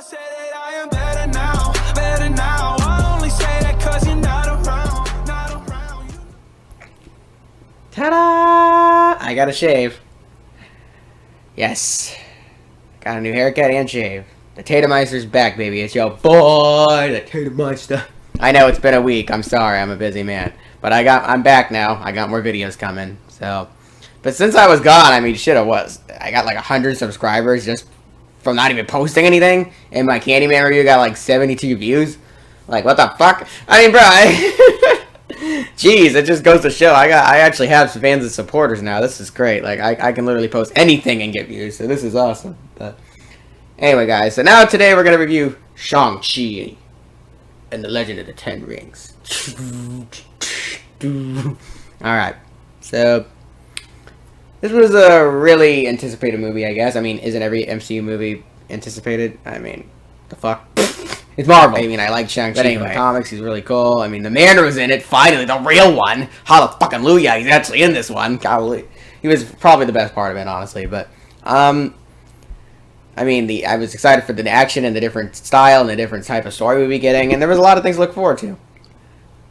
I say that I am better now, better now. I only say that 'cause you're not around, not around. Ta-da! I got a shave. Yes. Got a new haircut and shave. The TheTatermeister's back, baby. It's your boy, the TheTatermeister. I know it's been a week. I'm sorry. I'm a busy man. But I'm back now. I got more videos coming. So, but since I was gone, I mean, shit, I got like 100 subscribers just from not even posting anything. And my Candyman review got like 72 views. Like, what the fuck? I mean, bro, jeez, it just goes to show. I actually have some fans and supporters now. This is great. Like, I can literally post anything and get views. So this is awesome. But anyway, guys. So now today we're gonna review Shang-Chi and the Legend of the Ten Rings. All right. So this was a really anticipated movie, I guess. I mean, isn't every MCU movie anticipated? I mean, the fuck. It's Marvel. I mean, I like Shang-Chi in the comics. He's really cool. I mean, the Mandarin was in it. Finally, the real one. Hallelujah, he's actually in this one. Golly. He was probably the best part of it, honestly. But, I mean, I was excited for the action and the different style and the different type of story we'd be getting. And there was a lot of things to look forward to.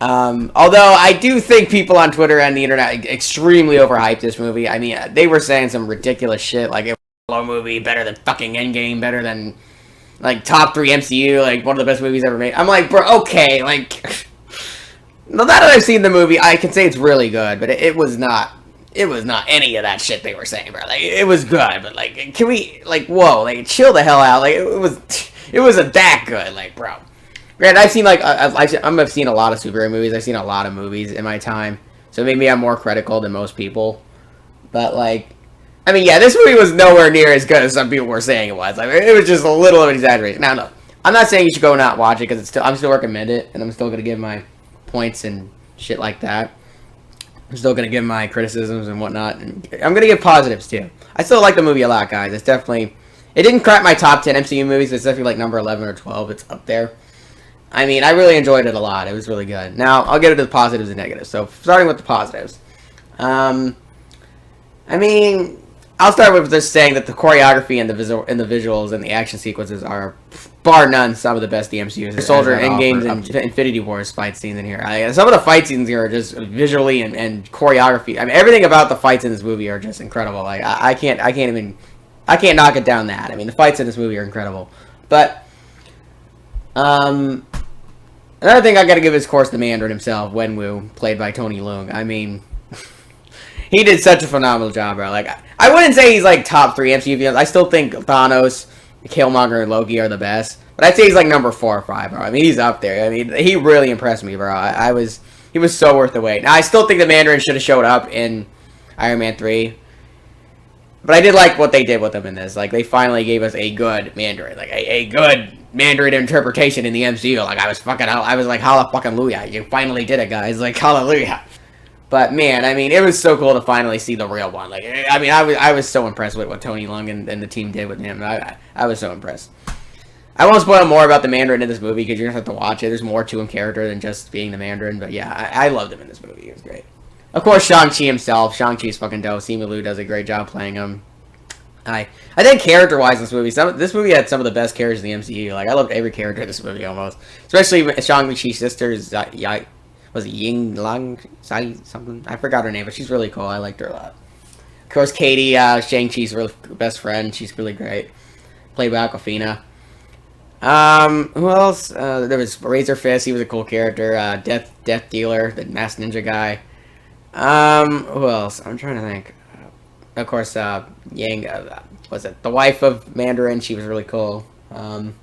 Although, I do think people on Twitter and the internet extremely overhyped this movie. I mean, they were saying some ridiculous shit. Like, it was a low movie, better than fucking Endgame, better than like top 3 MCU, like one of the best movies ever made. I'm like, bro, okay, like now that I've seen the movie, I can say it's really good, but it was not any of that shit they were saying, bro. Like, it was good, but like, can we, like, whoa, like, chill the hell out. Like, it wasn't that good, like, bro. Granted, I've seen like I've seen a lot of superhero movies. I've seen a lot of movies in my time, so maybe I'm more critical than most people. But like, I mean, yeah, this movie was nowhere near as good as some people were saying it was. Like, it was just a little of an exaggeration. Now, no, I'm not saying you should go and not watch it because I'm still recommend it, and I'm still gonna give my points and shit like that. I'm still gonna give my criticisms and whatnot, and I'm gonna give positives too. I still like the movie a lot, guys. It didn't crack my top 10 MCU movies. It's definitely like number 11 or 12. It's up there. I mean, I really enjoyed it a lot. It was really good. Now, I'll get into the positives and negatives. So, starting with the positives. I mean, I'll start with just saying that the choreography and the visuals and the action sequences are, bar none, some of the best the MCU has. Soldier, Endgames, and Infinity Wars fight scenes in here. Some of the fight scenes here are just visually and choreography. I mean, everything about the fights in this movie are just incredible. Like, I can't knock it down that. I mean, the fights in this movie are incredible. But another thing I gotta give is, of course, the Mandarin himself, Wenwu, played by Tony Leung. I mean, he did such a phenomenal job, bro. Like, I wouldn't say he's like top 3 MCU villains. I still think Thanos, Killmonger, and Loki are the best. But I'd say he's like number 4 or 5, bro. I mean, he's up there. I mean, he really impressed me, bro. He was so worth the wait. Now, I still think the Mandarin should have showed up in Iron Man 3. But I did like what they did with him in this. Like, they finally gave us a good Mandarin. Like, a good Mandarin interpretation in the MCU. Like, I was like, hallelujah. You finally did it, guys. Like, hallelujah. But, man, I mean, it was so cool to finally see the real one. Like, I mean, I was so impressed with what Tony Leung and the team did with him. I was so impressed. I won't spoil more about the Mandarin in this movie because you're going to have to watch it. There's more to him character than just being the Mandarin. But, yeah, I loved him in this movie. It was great. Of course, Shang-Chi himself. Shang-Chi's fucking dope. Simu Liu does a great job playing him. I think character-wise in this movie, this movie had some of the best characters in the MCU. Like, I loved every character in this movie almost. Especially Shang-Chi's sister, was it Ying Lang Sai something? I forgot her name, but she's really cool. I liked her a lot. Of course, Katie, Shang-Chi's really best friend. She's really great. Played by Awkwafina. Who else? There was Razor Fist. He was a cool character. Death Dealer, the masked ninja guy. Who else? I'm trying to think. Of course, Yang, was it the wife of Mandarin? She was really cool. And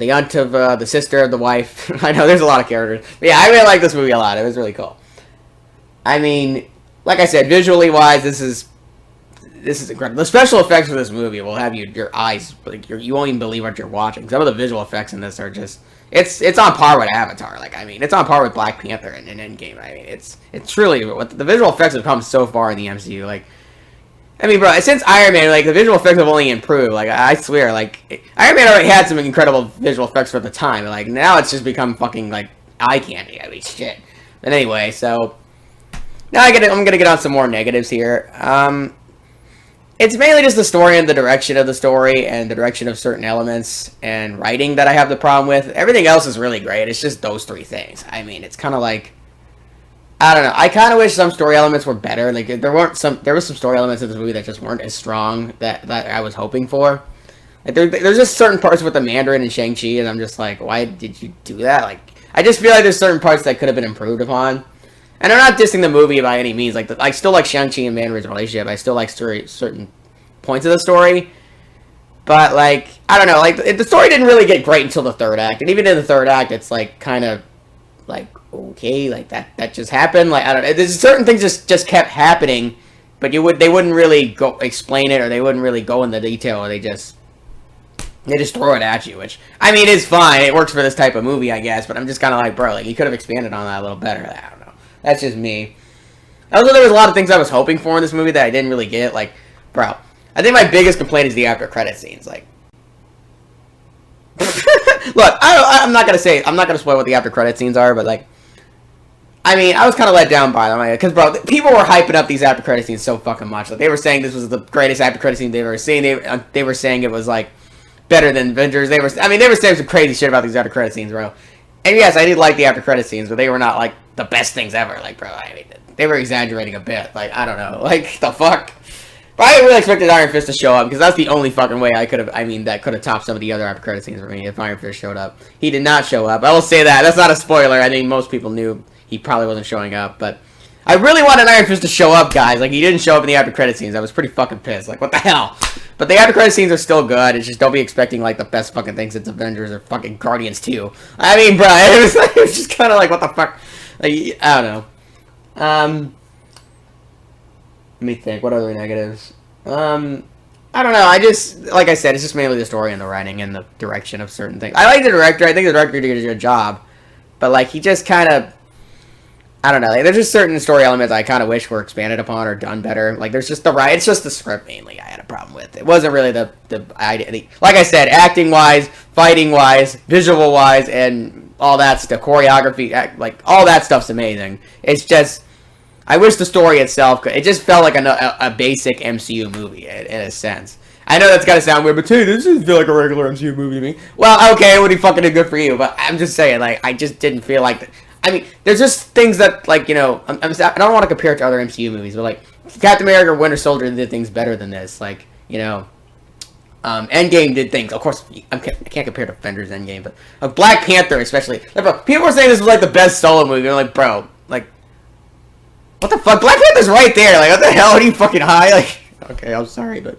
the aunt of the sister of the wife. I know there's a lot of characters. But yeah, I really like this movie a lot. It was really cool. I mean, like I said, visually wise, this is incredible. The special effects for this movie will have your eyes, like, you won't even believe what you're watching. Some of the visual effects in this are just, it's on par with Avatar. Like, I mean, it's on par with Black Panther and Endgame. I mean, it's really, the visual effects have come so far in the MCU. Like, I mean, bro, since Iron Man, like, the visual effects have only improved. Like, I swear, like, Iron Man already had some incredible visual effects for the time. Like, now it's just become fucking, like, eye candy. I mean, shit. But anyway, so, now I'm gonna get on some more negatives here. it's mainly just the story and the direction of the story and the direction of certain elements and writing that I have the problem with. Everything else is really great. It's just those three things. I mean, it's kind of like, I don't know. I kind of wish some story elements were better. Like there was some story elements in this movie that just weren't as strong that I was hoping for. Like there's just certain parts with the Mandarin and Shang-Chi, and I'm just like, why did you do that? Like I just feel like there's certain parts that could have been improved upon. And I'm not dissing the movie by any means. Like I still like Shang-Chi and Mandarin's relationship. I still like certain points of the story. But like I don't know. Like the story didn't really get great until the third act, and even in the third act, it's like kind of like okay, like that just happened. Like I don't know. There's certain things just kept happening, but they wouldn't really go explain it, or they wouldn't really go into detail, or they just throw it at you, which, I mean, is fine. It works for this type of movie, I guess, but I'm just kind of like, bro, like, you could have expanded on that a little better. I don't know. That's just me. Also, there was a lot of things I was hoping for in this movie that I didn't really get. Like, bro, I think my biggest complaint is the after-credit scenes. Like, look, I'm not going to spoil what the after-credit scenes are, but, like, I mean, I was kind of let down by them. Because, bro, people were hyping up these after-credit scenes so fucking much. Like, they were saying this was the greatest after-credit scene they've ever seen. They were saying it was, like, better than Avengers. They were saying some crazy shit about these after credit scenes, bro. And yes, I did like the after credit scenes, but they were not like the best things ever. Like, bro, I mean, they were exaggerating a bit. Like, I don't know, like the fuck. But I really expected Iron Fist to show up because that's the only fucking way I could have. I mean, that could have topped some of the other after credit scenes for me if Iron Fist showed up. He did not show up. I will say that. That's not a spoiler. I think most people knew he probably wasn't showing up, but I really wanted Iron Fist to show up, guys. Like, he didn't show up in the after credit scenes. I was pretty fucking pissed. Like, what the hell? But the after credit scenes are still good. It's just don't be expecting, like, the best fucking things since Avengers or fucking Guardians 2. I mean, bro, it was just kind of like, what the fuck? Like, I don't know. Let me think. What other negatives? I don't know. I just, like I said, it's just mainly the story and the writing and the direction of certain things. I like the director. I think the director did a good job. But, like, he just kind of, I don't know. Like, there's just certain story elements I kind of wish were expanded upon or done better. Like, there's just it's just the script mainly I had a problem with. It wasn't really the idea. Like I said, acting-wise, fighting-wise, visual-wise, and all that stuff, choreography, like, all that stuff's amazing. It's just, I wish the story itself, it just felt like a basic MCU movie in a sense. I know that's gotta sound weird, but hey, this doesn't feel like a regular MCU movie to me. Well, okay, it would be fucking good for you, but I'm just saying, like, I just didn't feel like I mean, there's just things that, like, you know, I don't want to compare it to other MCU movies, but, like, Captain America or Winter Soldier did things better than this. Like, you know, Endgame did things. Of course, I can't compare to Avengers Endgame, but Black Panther especially. Like, bro, people were saying this was, like, the best solo movie. I'm like, bro, like, what the fuck? Black Panther's right there. Like, what the hell? Are you fucking high? Like, okay, I'm sorry, but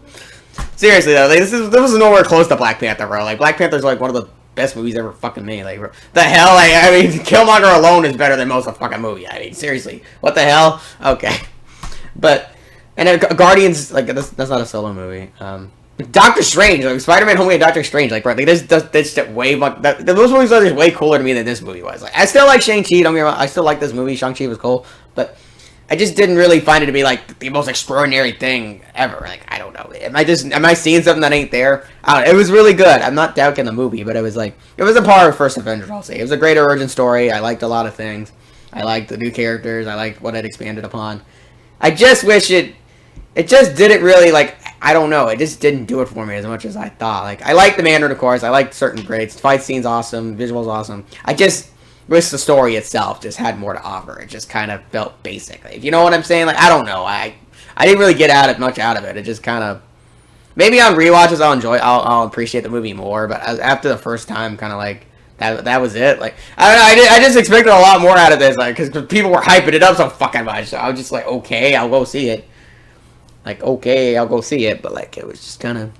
seriously, though, like, this was nowhere close to Black Panther, bro. Like, Black Panther's, like, one of the best movies ever fucking made. Like, the hell? Like, I mean, Killmonger alone is better than most of the fucking movie. I mean, seriously, what the hell? Okay, but and then Guardians, like, that's not a solo movie. Doctor Strange, like Spider-Man: Homecoming and Doctor Strange, like, bro, like this way much. Those movies are just way cooler to me than this movie was. Like, I still like Shang-Chi. Don't get me wrong, I still like this movie. Shang-Chi was cool, but I just didn't really find it to be, like, the most extraordinary thing ever. Like, I don't know. Am I seeing something that ain't there? I don't know. It was really good. I'm not doubting the movie, but it was a part of First Avenger, I'll say. It was a great origin story. I liked a lot of things. I liked the new characters. I liked what it expanded upon. I just wish it just didn't really, like, I don't know. It just didn't do it for me as much as I thought. Like, I liked the Mandarin, of course. I liked certain greats. Fight scene's awesome. Visual's awesome. I just wish the story itself just had more to offer. It just kind of felt basic. Like, you know what I'm saying? Like, I don't know. I didn't really get much out of it. It just kind of, maybe on rewatches I'll appreciate the movie more. But after the first time, kind of like that was it. Like, I don't know. I just expected a lot more out of this. Like, because people were hyping it up so fucking much. So I was just like, okay, I'll go see it. Like, okay, I'll go see it. But, like, it was just kind of,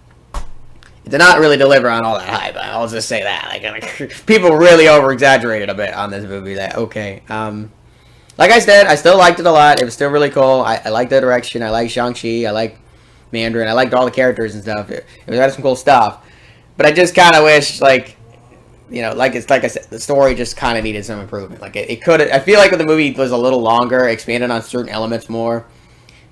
it did not really deliver on all that hype. I'll just say that. Like, people really over-exaggerated a bit on this movie. That, okay. Like I said, I still liked it a lot. It was still really cool. I liked the direction. I liked Shang-Chi. I liked Mandarin. I liked all the characters and stuff. It had some cool stuff. But I just kind of wish, like, you know, like I said, the story just kind of needed some improvement. Like, it could, I feel like if the movie was a little longer, expanded on certain elements more,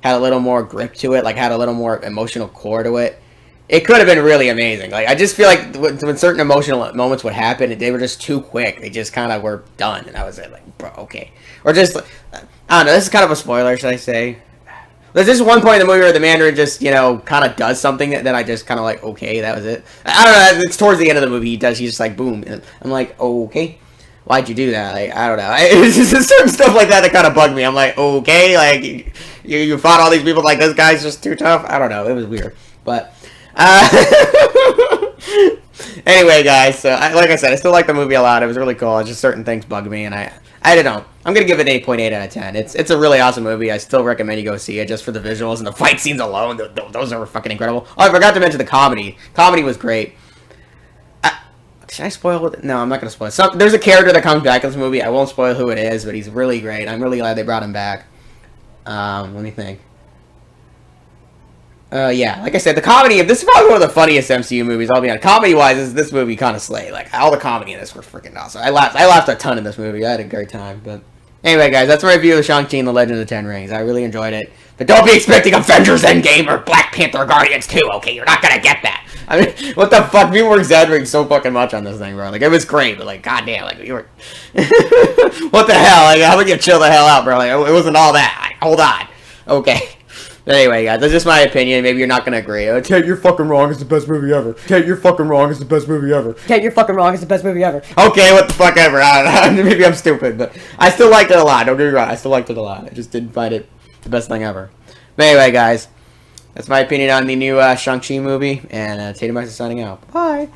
had a little more grip to it, like, had a little more emotional core to it, it could have been really amazing. Like, I just feel like when certain emotional moments would happen, they were just too quick. They just kind of were done, and I was like, bro, okay. Or just, I don't know, this is kind of a spoiler, should I say? There's just one point in the movie where the Mandarin just, you know, kind of does something that I just kind of like, okay, that was it. I don't know. It's towards the end of the movie. He's just like, boom. And I'm like, okay, why'd you do that? Like, I don't know. It's just certain stuff like that that kind of bugged me. I'm like, okay, like you fought all these people. Like, this guy's just too tough. I don't know. It was weird, but. Anyway, guys. So, like I said, I still like the movie a lot. It was really cool. It's just certain things bugged me, and I don't know. I'm gonna give it an 8.8 out of 10. It's a really awesome movie. I still recommend you go see it just for the visuals and the fight scenes alone. Those are fucking incredible. Oh, I forgot to mention the comedy. Comedy was great. Should I spoil it? No, I'm not gonna spoil it. There's a character that comes back in this movie. I won't spoil who it is, but he's really great. I'm really glad they brought him back. Let me think. Yeah, like I said, the comedy. This is probably one of the funniest MCU movies. I'll be honest. Comedy-wise, this movie kind of slayed. Like all the comedy in this were freaking awesome. I laughed a ton in this movie. I had a great time. But anyway, guys, that's my review of Shang-Chi and the Legend of the Ten Rings. I really enjoyed it. But don't be expecting Avengers Endgame or Black Panther or Guardians 2. Okay, you're not gonna get that. I mean, what the fuck? People were exaggerating so fucking much on this thing, bro. Like it was great, but like, goddamn, like you were. What the hell? Like, how about you chill the hell out, bro? Like it wasn't all that. Like, hold on. Okay. But anyway, guys, that's just my opinion. Maybe you're not going to agree. Ted, you're fucking wrong. It's the best movie ever. Ted, you're fucking wrong. It's the best movie ever. Ted, you're fucking wrong. It's the best movie ever. Okay, what the fuck ever. Maybe I'm stupid, but I still liked it a lot. Don't get me wrong. I still liked it a lot. I just didn't find it the best thing ever. But anyway, guys, that's my opinion on the new Shang-Chi movie, and TheTatermeister signing out. Bye.